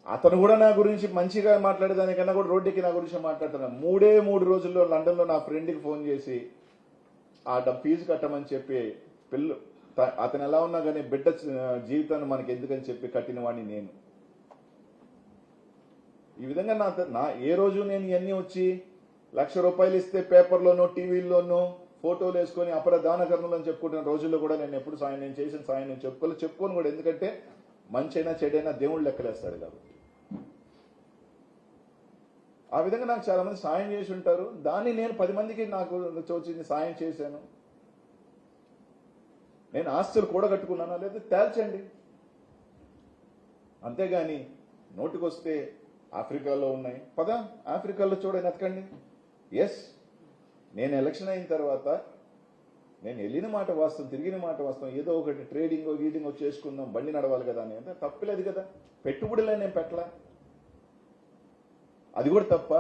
అతను కూడా నా గురించి మంచిగా మాట్లాడేదానికన్నా కూడా రోడ్డుకి నా గురించి మాట్లాడుతున్నాను. 3 రోజుల్లో లండన్లో నా ఫ్రెండ్కి ఫోన్ చేసి ఆ ఫీజు కట్టమని చెప్పి అతను ఎలా ఉన్నా కానీ బిడ్డ జీవితాన్ని మనకి ఎందుకని చెప్పి కట్టిన వాడిని నేను. ఈ విధంగా నా ఏ రోజు నేను ఇవన్నీ వచ్చి ₹1,00,000 ఇస్తే పేపర్లోనో టీవీల్లోనో ఫోటోలు వేసుకొని అపరదాన కర్మలు అని చెప్పుకుంటున్న రోజుల్లో కూడా నేను ఎప్పుడు నేను చేసిన సాయం నేను చెప్పుకోను కూడా. ఎందుకంటే మంచి అయినా చెడైనా దేవుళ్ళు లెక్కలేస్తాడు కాబట్టి. ఆ విధంగా నాకు చాలా మంది సాయం చేసి ఉంటారు. దాన్ని నేను 10 మందికి నాకు వచ్చింది సాయం చేశాను. నేను ఆస్తులు కూడగట్టుకున్నానా లేదా తేల్చండి. అంతేగాని నోటికొస్తే ఆఫ్రికాలో ఉన్నాయి, ఆఫ్రికాలో చూడని ఎతకండి. ఎస్, నేను ఎలక్షన్ అయిన తర్వాత నేను వెళ్ళిన మాట వాస్తవం, తిరిగిన మాట వాస్తవం. ఏదో ఒకటి ట్రేడింగ్ గీటింగ్ చేసుకుందాం, బండి నడవాలి కదా అని. అంటే తప్పులేదు కదా. పెట్టుబడులే నేను పెట్టలా, అది కూడా తప్ప.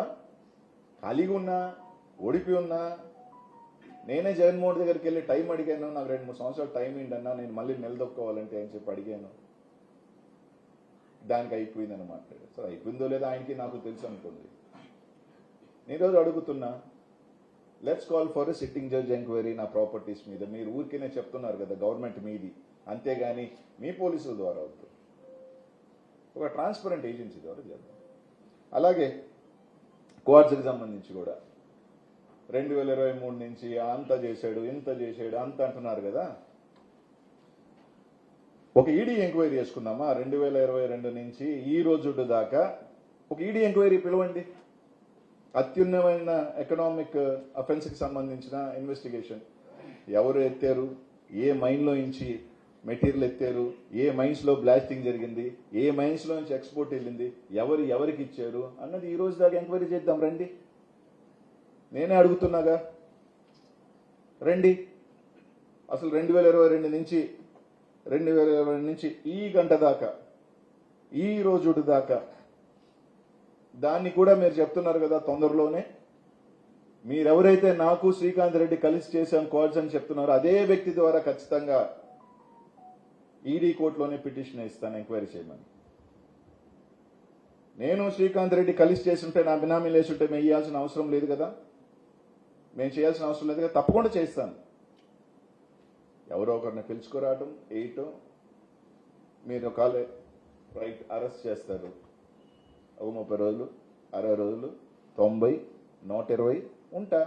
ఖాళీగా ఉన్నా, ఓడిపోయి ఉన్నా, నేనే జగన్మోహన్ దగ్గరికి వెళ్ళి టైం అడిగాను. నాకు 2-3 సంవత్సరాలు టైం ఏంటన్నా, నేను మళ్ళీ నిలదొక్కోవాలంటే అని చెప్పి అడిగాను. దానికి అయిపోయిందని మాట్లాడారు. సో అయిపోయిందో లేదో ఆయనకి నాకు తెలుసు అనుకోండి. నేను రోజు అడుగుతున్నా, let's call for a sitting judge enquiry నా ప్రాపర్టీస్ మీద. మీరు ఊరికేనే చెప్తున్నారు కదా గవర్నమెంట్ మీది, అంతేగాని మీ పోలీసుల ద్వారా అవుతుంది. ఒక ట్రాన్స్పరెంట్ ఏజెన్సీ ద్వారా చేద్దాం. అలాగే క్వాడ్స్కి సంబంధించి కూడా 2023 నుంచి అంత చేశాడు, ఇంత చేశాడు, అంత అంటున్నారు కదా. ఒక ఈడీ ఎంక్వైరీ చేసుకుందామా? 2022 నుంచి ఈ రోజు దాకా ఒక ఈడీ ఎంక్వైరీ పిలవండి. అత్యున్నతమైన ఎకనామిక్ అఫెన్స్కి సంబంధించిన ఇన్వెస్టిగేషన్. ఎవరు ఎత్తారు, ఏ మైన్లో నుంచి మెటీరియల్ ఎత్తారు, ఏ మైన్స్లో బ్లాస్టింగ్ జరిగింది, ఏ మైన్స్లో నుంచి ఎక్స్పోర్ట్ వెళ్ళింది, ఎవరికి ఇచ్చారు అన్నది ఈ రోజు దాకా ఎంక్వైరీ చేద్దాం రండి. నేనే అడుగుతున్నాగా, రండి. అసలు 2022 నుంచి ఈ గంట దాకా, ఈ రోజు దాకా దాన్ని కూడా మీరు చెప్తున్నారు కదా తొందరలోనే. మీరెవరైతే నాకు శ్రీకాంత్ రెడ్డి కలిసి చేశాం క్వాడ్స్ అని చెప్తున్నారో అదే వ్యక్తి ద్వారా ఖచ్చితంగా ఈడీ కోర్టులోనే పిటిషన్ ఇస్తాను ఎంక్వైరీ చేయమని. నేను శ్రీకాంత్ రెడ్డి కలిసి చేస్తుంటే, నా బినామీలు వేస్తుంటే మేము ఇవ్వాల్సిన అవసరం లేదు కదా, మేము చేయాల్సిన అవసరం లేదు కదా. తప్పకుండా చేస్తాను. ఎవరో ఒకరిని పిలుచుకురావటం, వేయటం, మీరు ఒకవేళ రైట్ అరెస్ట్ చేస్తారు. ఒక 30 రోజులు, 60 రోజులు, 90, 120 ఉంటా.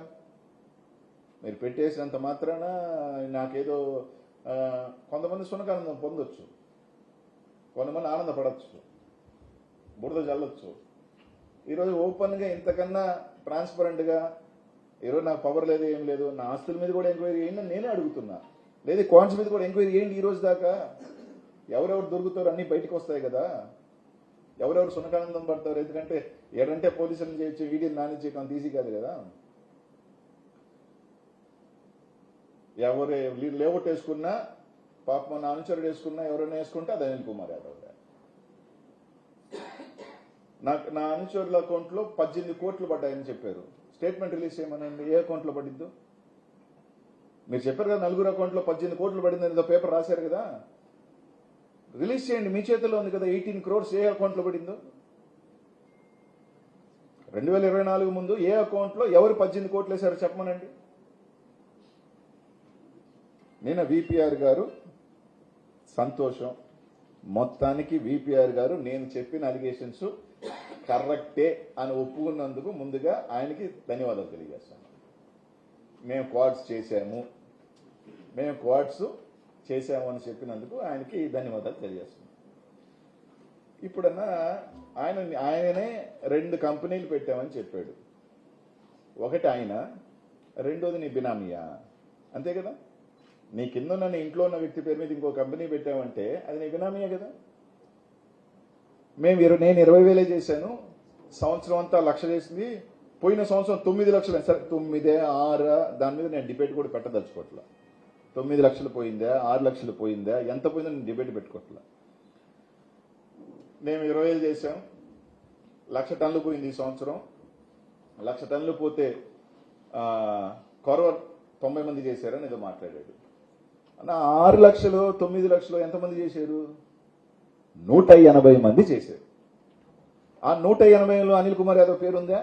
మీరు పెట్టేసినంత మాత్రాన నాకేదో కొంతమంది సునకానందం పొందొచ్చు, కొంతమంది ఆనందపడవచ్చు, బురద చల్లొచ్చు. ఈరోజు ఓపెన్గా ఇంతకన్నా ట్రాన్స్పరెంట్గా ఈరోజు నాకు పవర్ లేదు, ఏం లేదు, నా ఆస్తుల మీద కూడా ఎంక్వైరీ చేయండి అని నేనే అడుగుతున్నా. లేదు క్వాంట్స్ మీద కూడా ఎంక్వైరీ చేయండి. ఈ రోజు దాకా ఎవరెవరు దొరుకుతారో అన్నీ బయటకు వస్తాయి కదా. ఎవరెవరు సునకానందం పడతారు. ఎందుకంటే ఏడంటే పోలీసులను చేయొచ్చు, వీడియోని మేనేజ్ చేయడం ఈజీ కాదు కదా. ఎవరు లేఅవుట్ వేసుకున్నా, పాపం నా అనుచరుడు వేసుకున్నా, ఎవరైనా వేసుకుంటే అది అనిల్ కుమార్ యాదవ్. నా అనుచరుల అకౌంట్లో 18 కోట్లు పడ్డాయని చెప్పారు. స్టేట్మెంట్ రిలీజ్ చేయమనండి, ఏ అకౌంట్లో పడిద్దో. మీరు చెప్పారు కదా 4 అకౌంట్లో 18 కోట్లు పడిందని ఏదో పేపర్ రాశారు కదా, రిలీజ్ చేయండి. మీ చేతిలో ఉంది కదా 18 crores ఏ అకౌంట్లో పడిందో. 2024 ముందు ఏ అకౌంట్లో ఎవరు 18 కోట్లు వేశారో చెప్పమనండి. నేను విపిఆర్ గారు సంతోషం, మొత్తానికి విపిఆర్ గారు నేను చెప్పిన అలిగేషన్స్ కరెక్టే అని ఒప్పుకున్నందుకు ముందుగా ఆయనకి ధన్యవాదాలు తెలియజేస్తాను. మేము క్వాడ్స్ చేశాము అని చెప్పినందుకు ఆయనకి ధన్యవాదాలు తెలియజేస్తున్నాం. ఇప్పుడన్నా ఆయననే 2 కంపెనీలు పెట్టామని చెప్పాడు. ఒకటి ఆయన, రెండోది నీ బినామీయా, అంతే కదా. నీ కింద ఉన్న నీ ఇంట్లో ఉన్న వ్యక్తి పేరు మీద ఇంకో కంపెనీ పెట్టామంటే అది నీ బినామీయే కదా. నేను 20,000 చేశాను, సంవత్సరం అంతా 1,00,000 చేసింది. పోయిన సంవత్సరం 9 లక్షలు, సరే 9, 6 దాని మీద నేను డిబేట్ కూడా పెట్టదలుచుకోవట్లా. 9 లక్షలు పోయిందా, 6 లక్షలు పోయిందా, ఎంత పోయిందో నేను డిబేట్ పెట్టుకోవట్లా. మేము 20,000 చేశాం, 1,00,000 టన్నులు పోయింది ఈ సంవత్సరం. 1,00,000 టన్నులు పోతే కొరవ 90 మంది చేశారని ఏదో మాట్లాడాడు. 6 లక్షలు 9 లక్షలు ఎంతమంది చేశారు? 180 మంది చేశారు. ఆ 180లో అనిల్ కుమార్ యాదవ్ పేరుందా?